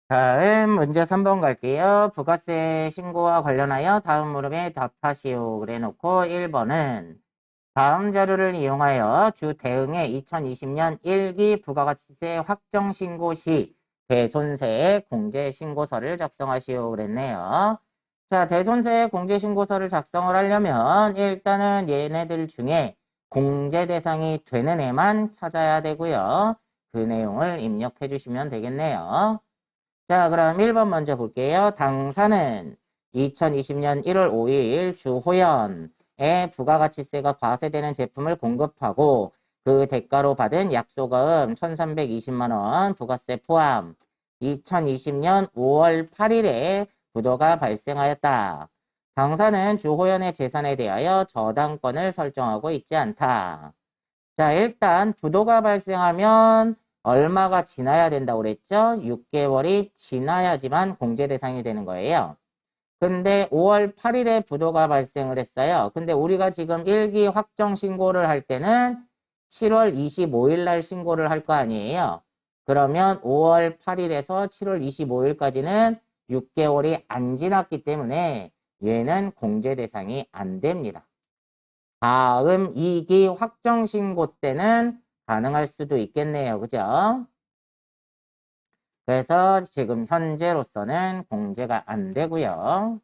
다음 문제 3번 갈게요. 부가세 신고와 관련하여 다음 물음에 답하시오. 그래 놓고 1번은 다음 자료를 이용하여 주 대응의 2020년 1기 부가가치세 확정 신고 시 대손세 공제 신고서를 작성하시오. 그랬네요. 자, 대손세 공제 신고서를 작성을 하려면 일단은 얘네들 중에 공제 대상이 되는 애만 찾아야 되고요. 그 내용을 입력해 주시면 되겠네요. 자, 그럼 1번 먼저 볼게요. 당사는 2020년 1월 5일 주호연에 부가가치세가 과세되는 제품을 공급하고 그 대가로 받은 약소가음 1,320만 원 부가세 포함 2020년 5월 8일에 부도가 발생하였다. 당사는 주호연의 재산에 대하여 저당권을 설정하고 있지 않다. 자, 일단 부도가 발생하면 얼마가 지나야 된다고 그랬죠? 6개월이 지나야지만 공제 대상이 되는 거예요. 근데 5월 8일에 부도가 발생을 했어요. 근데 우리가 지금 1기 확정 신고를 할 때는 7월 25일 날 신고를 할 거 아니에요. 그러면 5월 8일에서 7월 25일까지는 6개월이 안 지났기 때문에 얘는 공제 대상이 안 됩니다. 다음 2기 확정 신고 때는 가능할 수도 있겠네요. 그죠? 그래서 지금 현재로서는 공제가 안 되고요.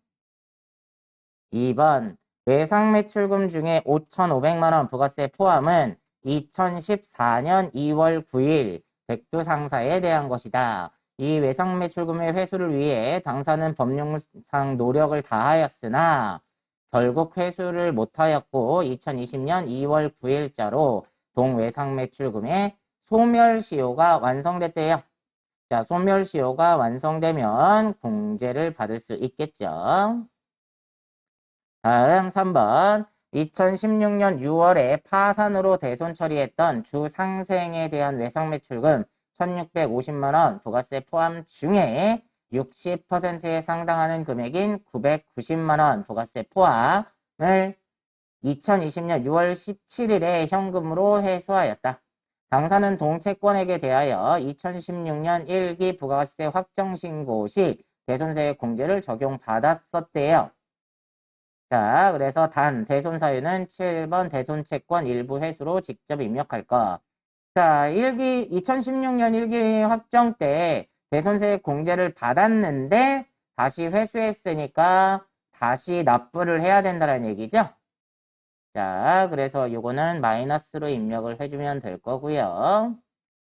2번 외상매출금 중에 5,500만 원 부가세 포함은 2014년 2월 9일 백두상사에 대한 것이다. 이 외상매출금의 회수를 위해 당사는 법령상 노력을 다하였으나 결국 회수를 못하였고 2020년 2월 9일자로 동외상매출금의 소멸시효가 완성됐대요. 자, 소멸시효가 완성되면 공제를 받을 수 있겠죠. 다음 3번 2016년 6월에 파산으로 대손 처리했던 주상생에 대한 외상매출금 1,650만 원 부가세 포함 중에 60%에 상당하는 금액인 990만 원 부가세 포함을 2020년 6월 17일에 현금으로 회수하였다. 당사는 동채권액에 대하여 2016년 1기 부가세 확정 신고 시 대손세 공제를 적용받았었대요. 자, 그래서 단 대손 사유는 7번 대손 채권 일부 회수로 직접 입력할 거. 자, 2016년 1기 확정 때 대손세 공제를 받았는데 다시 회수했으니까 다시 납부를 해야 된다는 얘기죠. 자, 그래서 요거는 마이너스로 입력을 해주면 될 거고요.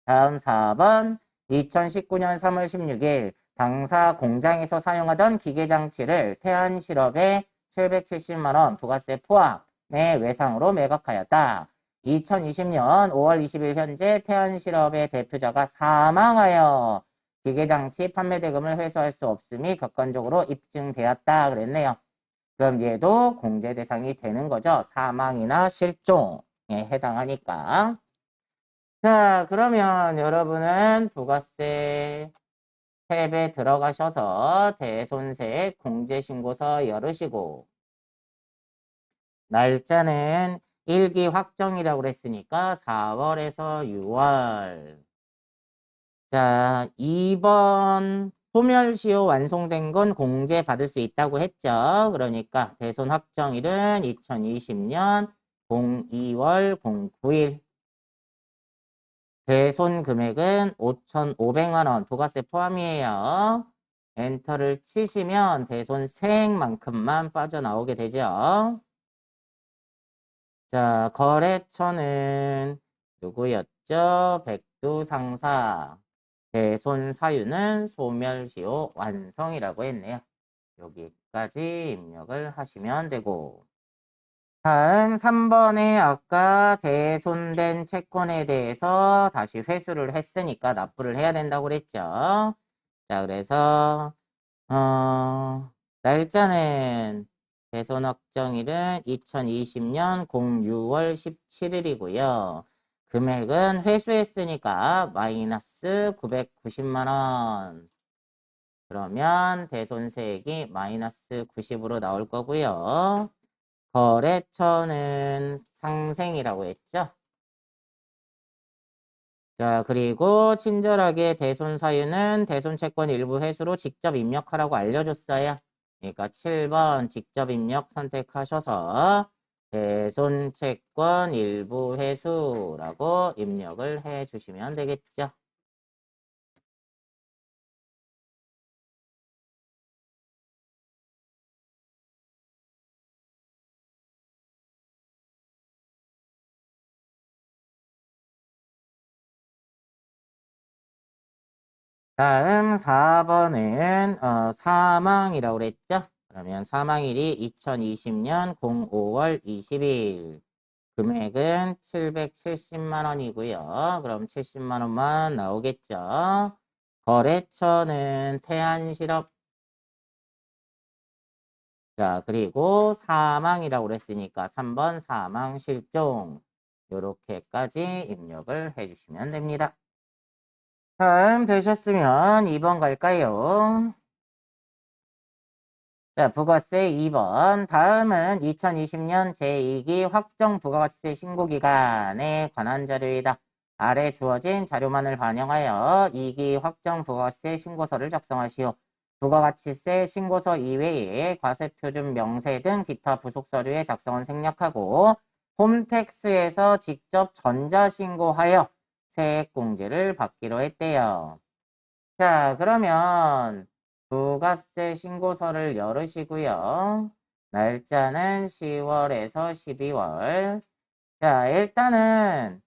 다음 4번 2019년 3월 16일 당사 공장에서 사용하던 기계장치를 태안실업에 770만 원 부가세 포함의 외상으로 매각하였다. 2020년 5월 20일 현재 태안실업의 대표자가 사망하여 기계장치 판매 대금을 회수할 수 없음이 객관적으로 입증되었다 그랬네요. 그럼 얘도 공제 대상이 되는 거죠. 사망이나 실종에 해당하니까. 자, 그러면 여러분은 부가세 탭에 들어가셔서 대손세 공제신고서 열으시고 날짜는 1기 확정이라고 그랬으니까 4월에서 6월. 자, 2번 소멸시효 완성된 건 공제 받을 수 있다고 했죠. 그러니까 대손 확정일은 2020년 02월 09일. 대손 금액은 5,500만 원 부가세 포함이에요. 엔터를 치시면 대손세액만큼만 빠져나오게 되죠. 자, 거래처는 누구였죠? 백두상사. 대손 사유는 소멸시효 완성이라고 했네요. 여기까지 입력을 하시면 되고. 다음 3번에 아까 대손된 채권에 대해서 다시 회수를 했으니까 납부를 해야 된다고 그랬죠. 자, 그래서 날짜는 대손 확정일은 2020년 06월 17일이고요. 금액은 회수했으니까 마이너스 990만 원. 그러면 대손세액이 마이너스 90으로 나올 거고요. 거래처는 상생이라고 했죠. 자, 그리고 친절하게 대손 사유는 대손 채권 일부 회수로 직접 입력하라고 알려줬어요. 그러니까 7번 직접 입력 선택하셔서 대손 채권 일부 회수라고 입력을 해 주시면 되겠죠. 다음 4번은 사망이라고 그랬죠? 그러면 사망일이 2020년 05월 20일. 금액은 770만 원이고요. 그럼 70만 원만 나오겠죠? 거래처는 태안실업. 자, 그리고 사망이라고 그랬으니까 3번 사망 실종. 요렇게까지 입력을 해주시면 됩니다. 다음 되셨으면 2번 갈까요? 자, 부가세 2번. 다음은 2020년 제2기 확정 부가가치세 신고기간에 관한 자료이다. 아래 주어진 자료만을 반영하여 2기 확정 부가가치세 신고서를 작성하시오. 부가가치세 신고서 이외에 과세표준 명세 등 기타 부속 서류의 작성은 생략하고 홈택스에서 직접 전자신고하여 세액공제를 받기로 했대요. 자, 그러면 부가세 신고서를 열으시고요. 날짜는 10월에서 12월. 자, 일단은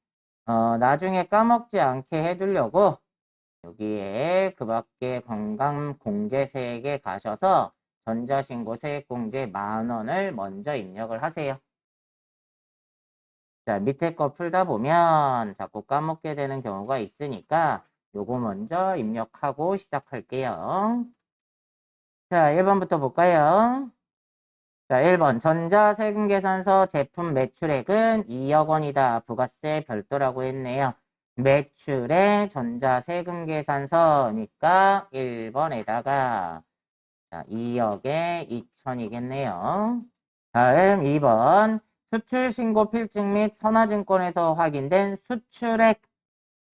나중에 까먹지 않게 해두려고 여기에 그 밖에 관광공제세액에 가셔서 전자신고 세액공제 10,000원을 먼저 입력을 하세요. 자, 밑에 거 풀다 보면 자꾸 까먹게 되는 경우가 있으니까 요거 먼저 입력하고 시작할게요. 자, 1번부터 볼까요? 자, 1번. 전자세금계산서 제품 매출액은 2억 원이다. 부가세 별도라고 했네요. 매출의 전자세금계산서니까 1번에다가 자, 2억에 2천이겠네요. 다음 2번. 수출신고 필증 및 선화증권에서 확인된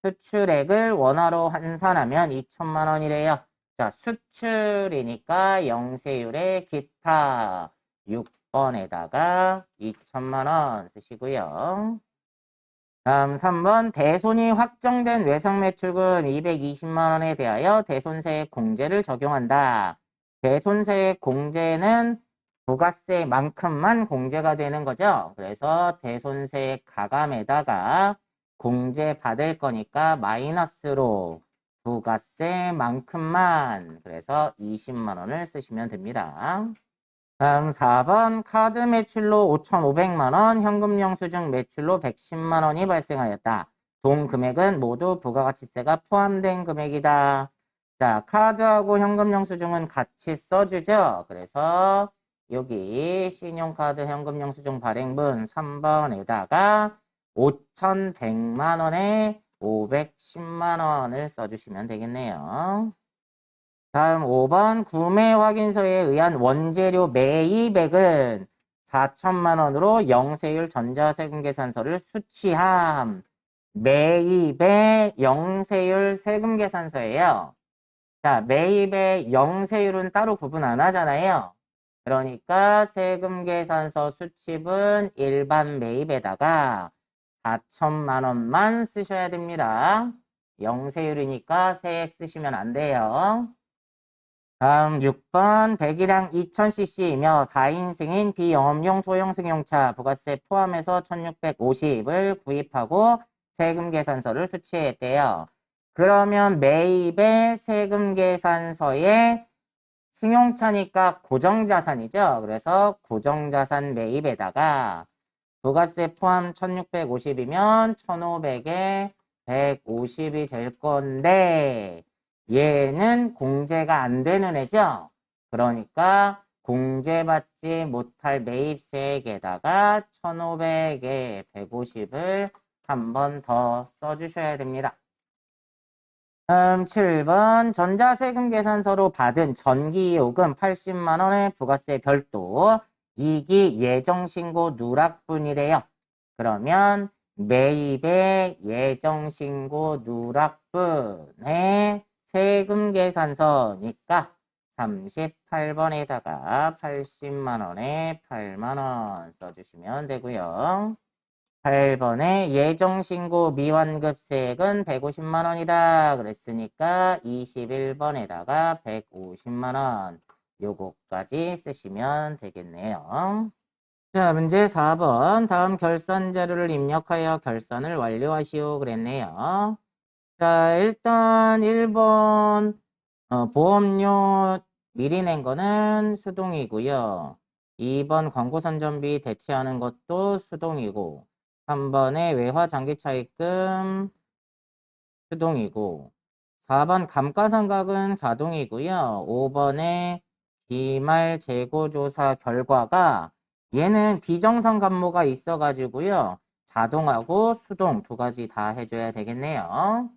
수출액을 원화로 환산하면 2천만 원이래요. 자, 수출이니까 영세율의 기타 6번에다가 2천만 원 쓰시고요. 다음 3번 대손이 확정된 외상매출금 220만 원에 대하여 대손세액 공제를 적용한다. 대손세액 공제는 부가세만큼만 공제가 되는 거죠. 그래서 대손세액 가감에다가 공제 받을 거니까 마이너스로 부가세만큼만 그래서 20만 원을 쓰시면 됩니다. 다음 4번 카드 매출로 5,500만 원, 현금 영수증 매출로 110만 원이 발생하였다. 동 금액은 모두 부가가치세가 포함된 금액이다. 자, 카드하고 현금 영수증은 같이 써주죠. 그래서 여기 신용카드 현금 영수증 발행분 3번에다가 5,100만 원에 510만 원을 써주시면 되겠네요. 다음 5번 구매 확인서에 의한 원재료 매입액은 4천만 원으로 영세율 전자세금계산서를 수취함. 매입의 영세율 세금계산서예요. 자, 매입의 영세율은 따로 구분 안 하잖아요. 그러니까 세금계산서 수취분 일반 매입에다가 4천만 원만 쓰셔야 됩니다. 영세율이니까 세액 쓰시면 안 돼요. 다음 6번 배기량 2000cc이며 4인 승인 비영업용 소형 승용차 부가세 포함해서 1650을 구입하고 세금 계산서를 수취했대요. 그러면 매입의 세금 계산서에 승용차니까 고정자산이죠. 그래서 고정자산 매입에다가 부가세 포함 1650이면 1500에 150이 될 건데 얘는 공제가 안 되는 애죠. 그러니까 공제받지 못할 매입세액에다가 1500에 150을 한 번 더 써주셔야 됩니다. 7번 전자세금 계산서로 받은 전기요금 80만 원의 부가세 별도 2기 예정신고 누락분이래요. 그러면 매입의 예정신고 누락분의 세금 계산서니까 38번에다가 80만 원에 8만 원 써주시면 되고요. 8번에 예정신고 미완급세액은 150만 원이다 그랬으니까 21번에다가 150만 원 요거까지 쓰시면 되겠네요. 자, 문제 4번. 다음 결산 자료를 입력하여 결산을 완료하시오 그랬네요. 자, 일단 1번 보험료 미리 낸 거는 수동이고요. 2번 광고선전비 대체하는 것도 수동이고 3번에 외화장기차입금 수동이고 4번 감가상각은 자동이고요. 5번에 기말 재고조사 결과가 얘는 비정상 감모가 있어가지고요. 자동하고 수동 두 가지 다 해줘야 되겠네요.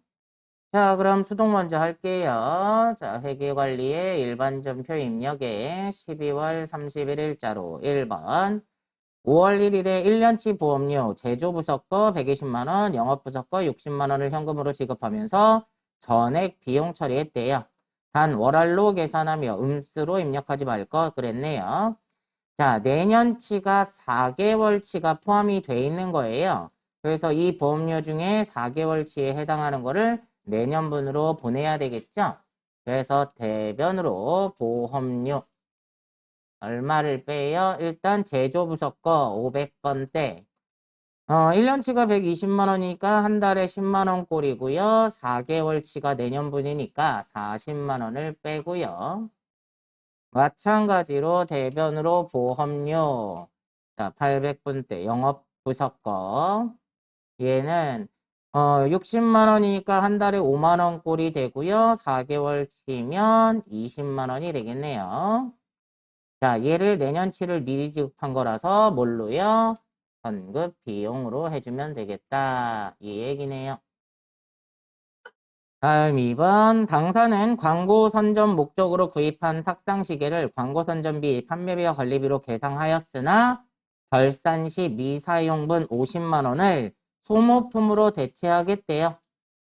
자, 그럼 수동 먼저 할게요. 자, 회계관리의 일반전표 입력에 12월 31일자로 1번 5월 1일에 1년치 보험료 제조부서 거 120만 원, 영업부서 거 60만 원을 현금으로 지급하면서 전액 비용 처리했대요. 단 월할로 계산하며 음수로 입력하지 말 것 그랬네요. 자, 내년치가 4개월치가 포함이 돼 있는 거예요. 그래서 이 보험료 중에 4개월치에 해당하는 거를 내년분으로 보내야 되겠죠? 그래서 대변으로 보험료 얼마를 빼요? 일단 제조부서 거 500번 대 1년치가 120만 원이니까 한 달에 10만 원 꼴이고요. 4개월치가 내년분이니까 40만 원을 빼고요. 마찬가지로 대변으로 보험료 자 800분 대 영업부서 거 얘는 60만 원이니까 한 달에 5만 원 꼴이 되고요. 4개월치면 20만 원이 되겠네요. 자, 얘를 내년치를 미리 지급한 거라서 뭘로요? 전급 비용으로 해주면 되겠다. 이 얘기네요. 다음 2번 당사는 광고 선전 목적으로 구입한 탁상 시계를 광고 선전비, 판매비와 관리비로 계상하였으나 결산 시 미사용분 50만 원을 소모품으로 대체하겠대요.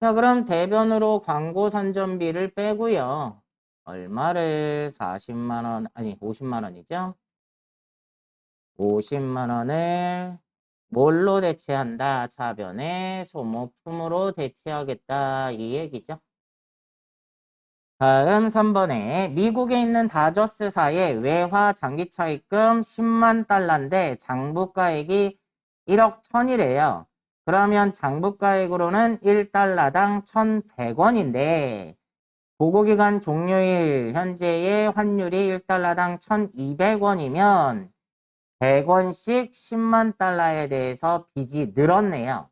자, 그럼 대변으로 광고 선전비를 빼고요. 얼마를 40만 원, 아니 50만 원이죠? 50만 원을 뭘로 대체한다? 차변에 소모품으로 대체하겠다. 이 얘기죠. 다음 3번에 미국에 있는 다저스사의 외화 장기차입금 10만 달러인데 장부가액이 1억 1000이래요. 그러면 장부가액으로는 1달러당 1100원인데 보고기간 종료일 현재의 환율이 1달러당 1200원이면 100원씩 10만 달러에 대해서 빚이 늘었네요.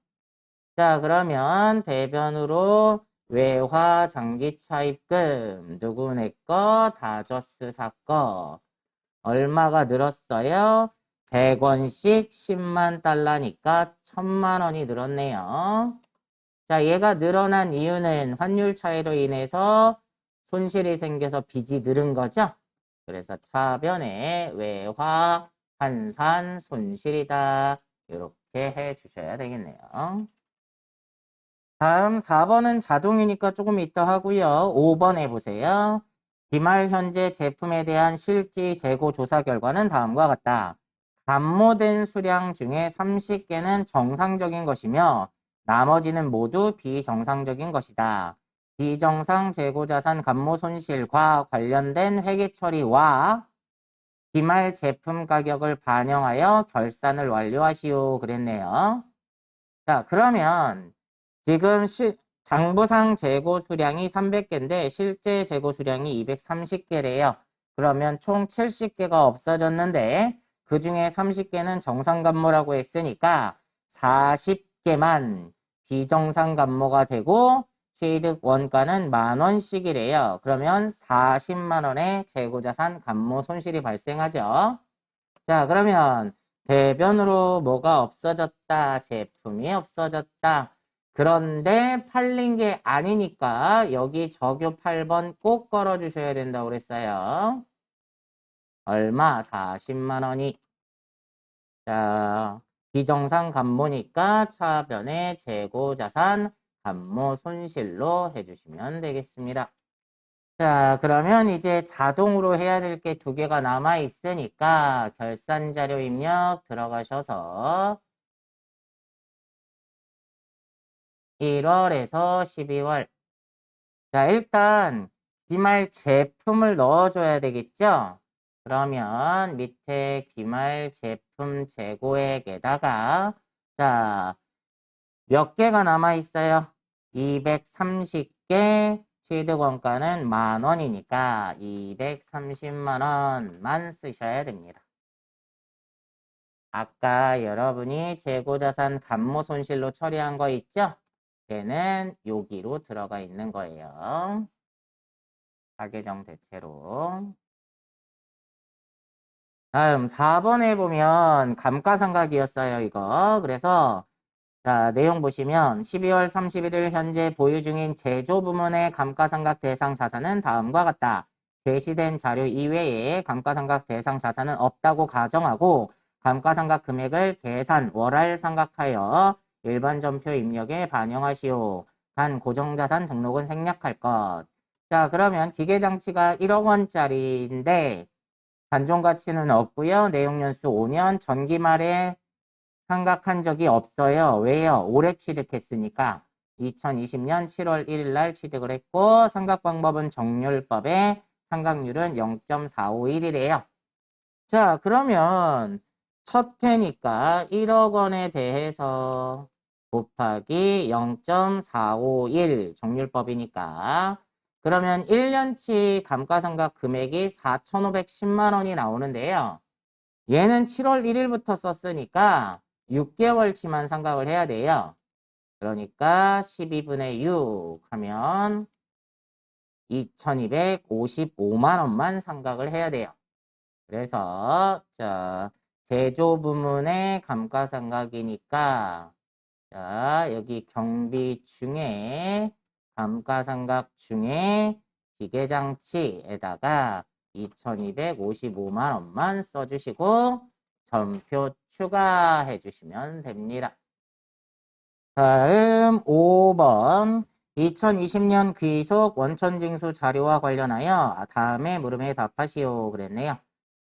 자, 그러면 대변으로 외화 장기 차입금 누구네 거 다저스 사거 얼마가 늘었어요? 100원씩 10만 달러니까 1000만 원이 늘었네요. 자, 얘가 늘어난 이유는 환율 차이로 인해서 손실이 생겨서 빚이 늘은 거죠. 그래서 차변에 외화 환산 손실이다. 이렇게 해 주셔야 되겠네요. 다음 4번은 자동이니까 조금 이따 하고요. 5번 해보세요. 기말 현재 제품에 대한 실지 재고 조사 결과는 다음과 같다. 감모된 수량 중에 30개는 정상적인 것이며 나머지는 모두 비정상적인 것이다. 비정상 재고자산 감모 손실과 관련된 회계 처리와 기말 제품 가격을 반영하여 결산을 완료하시오 그랬네요. 자, 그러면 지금 장부상 재고 수량이 300개인데 실제 재고 수량이 230개래요. 그러면 총 70개가 없어졌는데 그 중에 30개는 정상 감모라고 했으니까 40개만 비정상 감모가 되고 취득 원가는 10,000원씩이래요. 그러면 40만 원의 재고자산 감모 손실이 발생하죠. 자, 그러면 대변으로 뭐가 없어졌다? 제품이 없어졌다. 그런데 팔린 게 아니니까 여기 적요 8번 꼭 걸어주셔야 된다고 그랬어요. 얼마? 40만 원이. 자, 비정상 감모니까 차변의 재고자산 감모 손실로 해주시면 되겠습니다. 자, 그러면 이제 자동으로 해야 될 게 두 개가 남아 있으니까 결산 자료 입력 들어가셔서 1월에서 12월. 자, 일단 기말 제품을 넣어줘야 되겠죠? 그러면 밑에 기말 제품 재고액에다가 자, 몇 개가 남아 있어요? 230개, 취득원가는 10,000원이니까 230만 원만 쓰셔야 됩니다. 아까 여러분이 재고자산 감모 손실로 처리한 거 있죠? 걔는 여기로 들어가 있는 거예요. 가계정 대체로. 다음 4번에 보면 감가상각이었어요, 이거. 그래서 자, 내용 보시면 12월 31일 현재 보유 중인 제조 부문의 감가상각 대상 자산은 다음과 같다. 제시된 자료 이외에 감가상각 대상 자산은 없다고 가정하고 감가상각 금액을 계산 월할 상각하여 일반 전표 입력에 반영하시오. 단 고정자산 등록은 생략할 것. 자, 그러면 기계장치가 1억 원짜리인데 단종 가치는 없고요. 내용연수 5년 전기 말에 상각한 적이 없어요. 왜요? 올해 취득했으니까 2020년 7월 1일 날 취득을 했고 상각 방법은 정률법에 상각률은 0.451이래요. 자, 그러면 첫 해니까 1억 원에 대해서 곱하기 0.451 정률법이니까 그러면 1년치 감가상각 금액이 4,510만 원이 나오는데요. 얘는 7월 1일부터 썼으니까 6개월치만 상각을 해야 돼요. 그러니까 12분의 6 하면 2,255만 원만 상각을 해야 돼요. 그래서 자, 제조 부문의 감가상각이니까 자, 여기 경비 중에 감가상각 중에 기계장치에다가 2,255만 원만 써주시고 전표 추가해 주시면 됩니다. 다음 5번 2020년 귀속 원천징수 자료와 관련하여 다음에 물음에 답하시오 그랬네요.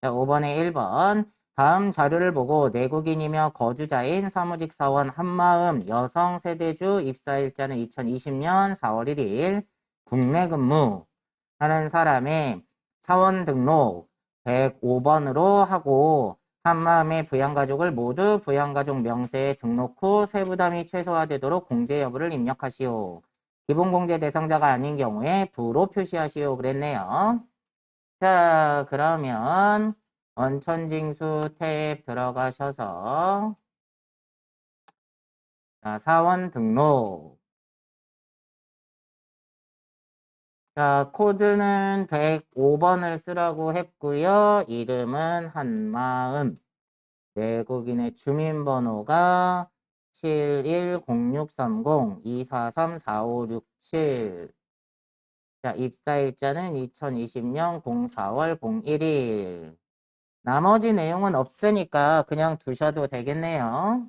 자, 5번에 1번 다음 자료를 보고 내국인이며 거주자인 사무직 사원 한마음 여성 세대주 입사일자는 2020년 4월 1일 국내 근무하는 사람의 사원 등록 105번으로 하고 한마음의 부양가족을 모두 부양가족 명세에 등록 후 세부담이 최소화되도록 공제 여부를 입력하시오. 기본공제 대상자가 아닌 경우에 부로 표시하시오 그랬네요. 자, 그러면 원천징수 탭 들어가셔서 자, 사원 등록 자, 코드는 105번을 쓰라고 했고요. 이름은 한마음 외국인의 주민번호가 710630-243-4567 자, 입사일자는 2020년 04월 01일 나머지 내용은 없으니까 그냥 두셔도 되겠네요.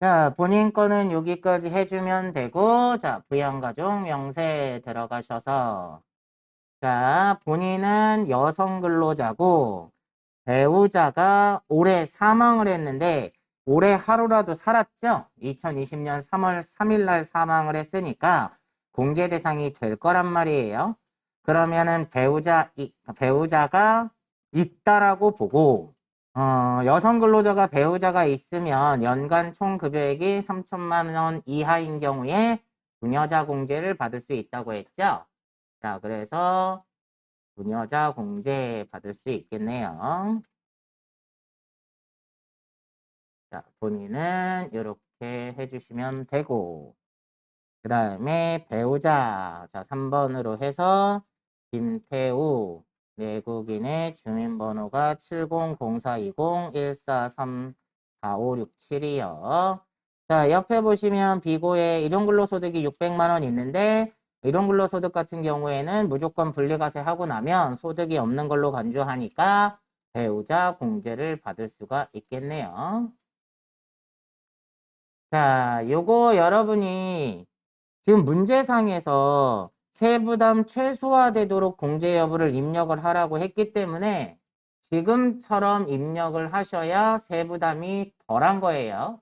자, 본인 거는 여기까지 해주면 되고 자, 부양가족 명세 들어가셔서 자, 본인은 여성 근로자고 배우자가 올해 사망을 했는데 올해 하루라도 살았죠? 2020년 3월 3일 날 사망을 했으니까 공제 대상이 될 거란 말이에요. 그러면은 배우자가 있다라고 보고 여성 근로자가 배우자가 있으면 연간 총 급여액이 3천만 원 이하인 경우에 부녀자 공제를 받을 수 있다고 했죠? 자, 그래서 부녀자 공제 받을 수 있겠네요. 자, 본인은 이렇게 해주시면 되고 그 다음에 배우자 자 3번으로 해서 김태우 내국인의 주민번호가 700420-143-4567이요. 자, 옆에 보시면 비고에 일용근로소득이 600만 원 있는데 일용근로소득 같은 경우에는 무조건 분리과세 하고 나면 소득이 없는 걸로 간주하니까 배우자 공제를 받을 수가 있겠네요. 자, 요거 여러분이 지금 문제상에서 세부담 최소화되도록 공제 여부를 입력을 하라고 했기 때문에 지금처럼 입력을 하셔야 세부담이 덜한 거예요.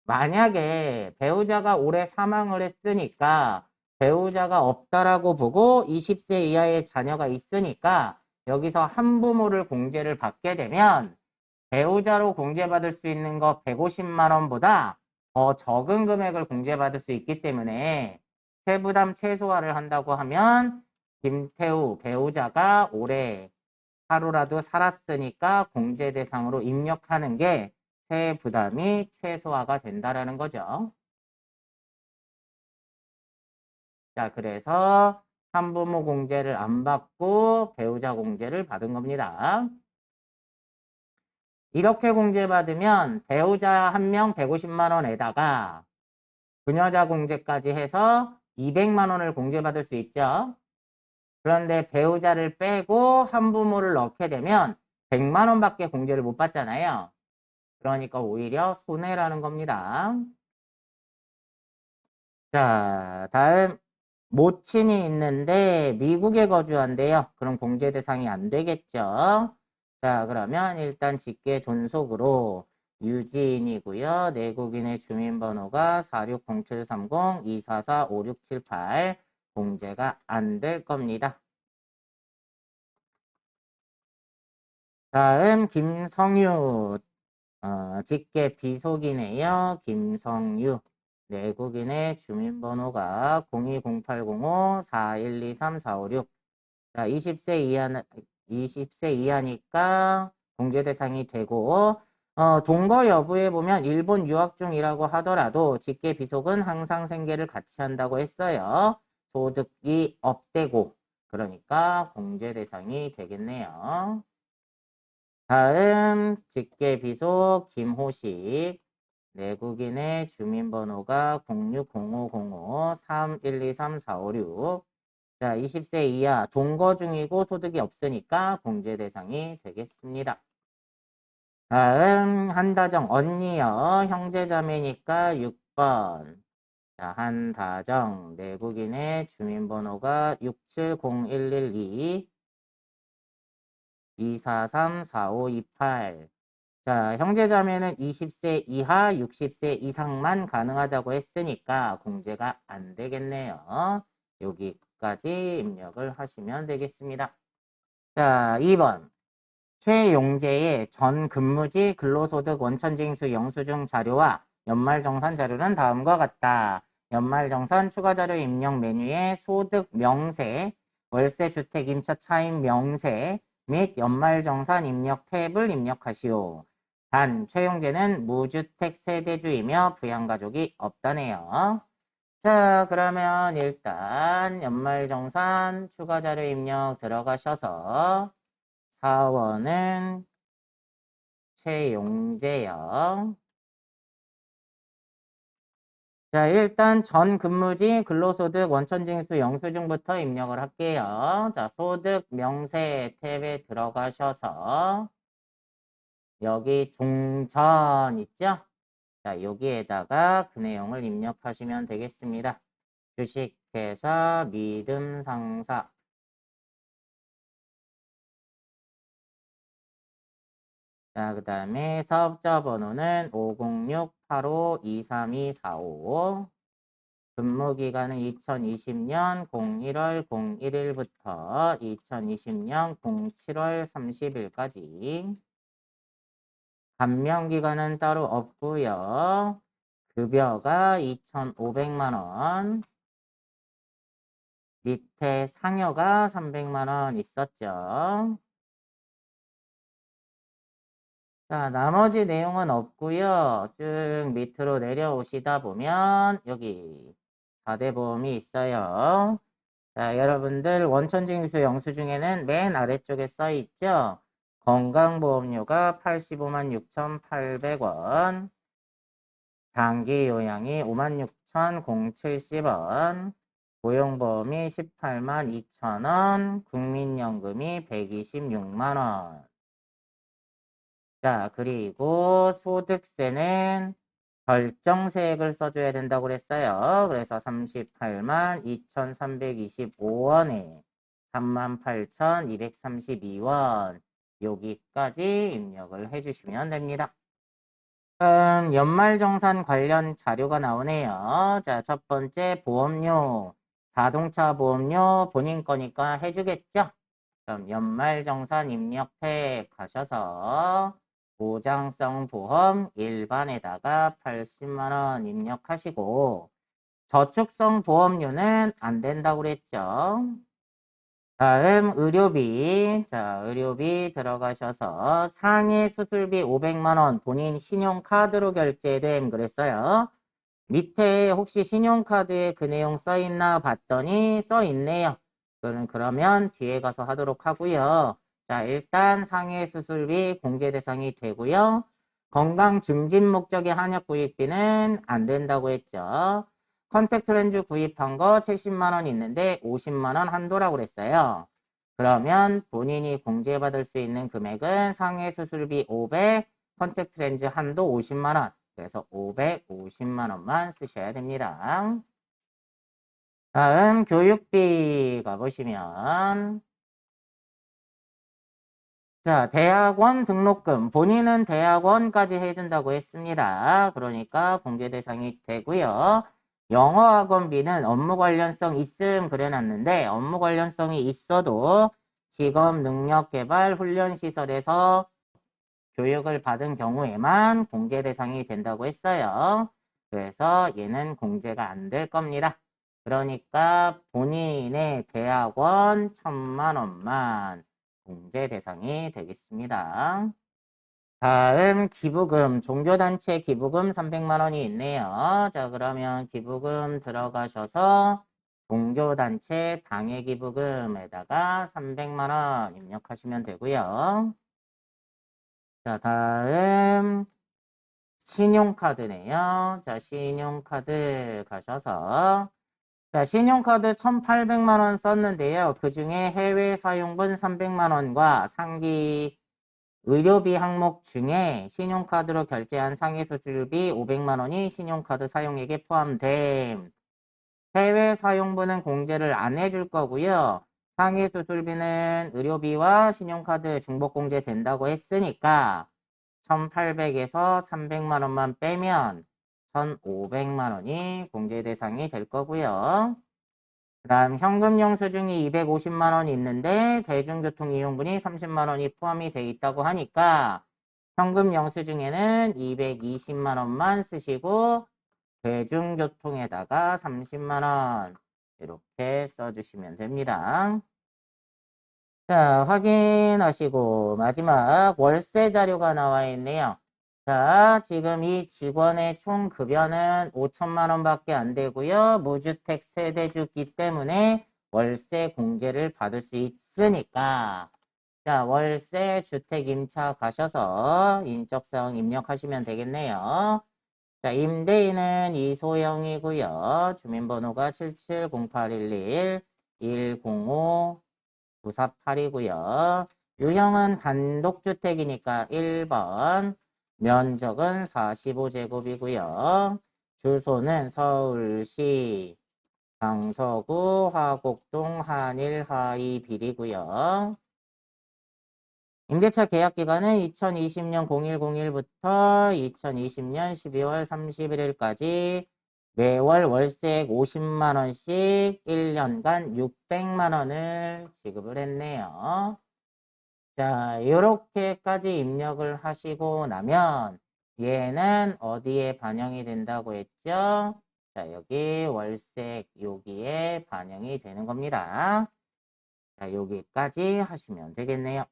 만약에 배우자가 올해 사망을 했으니까 배우자가 없다라고 보고 20세 이하의 자녀가 있으니까 여기서 한부모를 공제를 받게 되면 배우자로 공제받을 수 있는 거 150만 원보다 더 적은 금액을 공제받을 수 있기 때문에 세부담 최소화를 한다고 하면 김태우 배우자가 올해 하루라도 살았으니까 공제 대상으로 입력하는 게 세부담이 최소화가 된다라는 거죠. 자, 그래서 한부모 공제를 안 받고 배우자 공제를 받은 겁니다. 이렇게 공제받으면 배우자 한 명 150만 원에다가 부녀자 공제까지 해서 200만 원을 공제받을 수 있죠. 그런데 배우자를 빼고 한부모를 넣게 되면 100만 원밖에 공제를 못 받잖아요. 그러니까 오히려 손해라는 겁니다. 자, 다음 모친이 있는데 미국에 거주한대요. 그럼 공제 대상이 안 되겠죠. 자, 그러면 일단 직계 존속으로 유지인이고요. 내국인의 주민번호가 460730-244-5678 공제가 안 될 겁니다. 다음 김성유 직계 비속이네요. 김성유 내국인의 주민번호가 020805-4123-456 자, 20세 이하니까 공제 대상이 되고 동거 여부에 보면 일본 유학 중이라고 하더라도 직계 비속은 항상 생계를 같이 한다고 했어요. 소득이 업되고 그러니까 공제 대상이 되겠네요. 다음 직계 비속 김호식 내국인의 주민번호가 060505-3123-456 자, 20세 이하 동거 중이고 소득이 없으니까 공제 대상이 되겠습니다. 다음 한다정 언니요. 형제자매니까 6번. 자, 한다정 내국인의 주민번호가 670112 243-4528 자, 형제자매는 20세 이하 60세 이상만 가능하다고 했으니까 공제가 안 되겠네요. 여기까지 입력을 하시면 되겠습니다. 자, 2번. 최용재의 전 근무지 근로소득 원천징수 영수증 자료와 연말정산 자료는 다음과 같다. 연말정산 추가자료 입력 메뉴에 소득 명세, 월세주택 임차 차임 명세 및 연말정산 입력 탭을 입력하시오. 단, 최용재는 무주택 세대주이며 부양가족이 없다네요. 자, 그러면 일단 연말정산 추가자료 입력 들어가셔서 사원은 최용재요. 자, 일단 전 근무지 근로소득 원천징수 영수증부터 입력을 할게요. 자, 소득 명세 탭에 들어가셔서 여기 종전 있죠? 자, 여기에다가 그 내용을 입력하시면 되겠습니다. 주식회사 믿음상사 자, 그 다음에 사업자 번호는 506-85-23245 근무기간은 2020년 01월 01일부터 2020년 07월 30일까지 감면기간은 따로 없고요. 급여가 2,500만 원 밑에 상여가 300만 원 있었죠. 자, 나머지 내용은 없고요. 쭉 밑으로 내려오시다 보면 여기 4대 보험이 있어요. 자, 여러분들 원천징수 영수증에는 맨 아래쪽에 써 있죠. 건강보험료가 85만 6,800원, 장기요양이 56,070원, 고용보험이 18만 2천원, 국민연금이 126만 원. 자, 그리고 소득세는 결정세액을 써줘야 된다고 그랬어요. 그래서 38만 2,325원에 38,232원 여기까지 입력을 해주시면 됩니다. 연말정산 관련 자료가 나오네요. 자, 첫 번째 보험료, 자동차 보험료 본인 거니까 해주겠죠? 그럼 연말정산 입력 탭 가셔서 보장성 보험 일반에다가 80만 원 입력하시고 저축성 보험료는 안 된다고 그랬죠? 다음 의료비. 자, 의료비 들어가셔서 상해 수술비 500만 원 본인 신용카드로 결제됨 그랬어요. 밑에 혹시 신용카드에 그 내용 써있나 봤더니 써있네요. 그러면 뒤에 가서 하도록 하고요. 자, 일단 상해 수술비 공제 대상이 되고요. 건강 증진 목적의 한약 구입비는 안 된다고 했죠. 컨택트 렌즈 구입한 거 70만 원 있는데 50만 원 한도라고 그랬어요. 그러면 본인이 공제받을 수 있는 금액은 상해 수술비 500, 컨택트 렌즈 한도 50만 원. 그래서 550만 원만 쓰셔야 됩니다. 다음 교육비 가보시면 자, 대학원 등록금 본인은 대학원까지 해준다고 했습니다. 그러니까 공제 대상이 되고요. 영어학원비는 업무 관련성 있음 그래놨는데 업무 관련성이 있어도 직업 능력 개발 훈련 시설에서 교육을 받은 경우에만 공제 대상이 된다고 했어요. 그래서 얘는 공제가 안 될 겁니다. 그러니까 본인의 대학원 1,000만 원만 공제 대상이 되겠습니다. 다음 기부금, 종교단체 기부금 300만 원이 있네요. 자, 그러면 기부금 들어가셔서 종교단체 당해기부금에다가 300만 원 입력하시면 되고요. 자, 다음 신용카드네요. 자, 신용카드 가셔서 자, 신용카드 1,800만 원 썼는데요. 그 중에 해외 사용분 300만 원과 상기 의료비 항목 중에 신용카드로 결제한 상해 수술비 500만 원이 신용카드 사용액에 포함됨. 해외 사용분은 공제를 안 해줄 거고요. 상해 수술비는 의료비와 신용카드 중복 공제 된다고 했으니까 1,800에서 300만 원만 빼면 1,500만 원이 공제 대상이 될 거고요. 그 다음 현금 영수증이 250만 원이 있는데 대중교통 이용분이 30만 원이 포함이 돼 있다고 하니까 현금 영수증에는 220만 원만 쓰시고 대중교통에다가 30만 원 이렇게 써주시면 됩니다. 자, 확인하시고 마지막 월세 자료가 나와 있네요. 자, 지금 이 직원의 총 급여는 5천만 원밖에 안 되고요. 무주택 세대주기 때문에 월세 공제를 받을 수 있으니까 자, 월세 주택 임차 가셔서 인적사항 입력하시면 되겠네요. 자, 임대인은 이소영이고요. 주민번호가 770811 105 948이고요. 유형은 단독주택이니까 1번, 면적은 45제곱이고요. 주소는 서울시 강서구 화곡동 한일 하이 빌이고요. 임대차 계약 기간은 2020년 0101부터 2020년 12월 31일까지 매월 월세액 50만 원씩 1년간 600만 원을 지급을 했네요. 자, 이렇게까지 입력을 하시고 나면 얘는 어디에 반영이 된다고 했죠? 자, 여기 월세액 여기에 반영이 되는 겁니다. 자, 여기까지 하시면 되겠네요.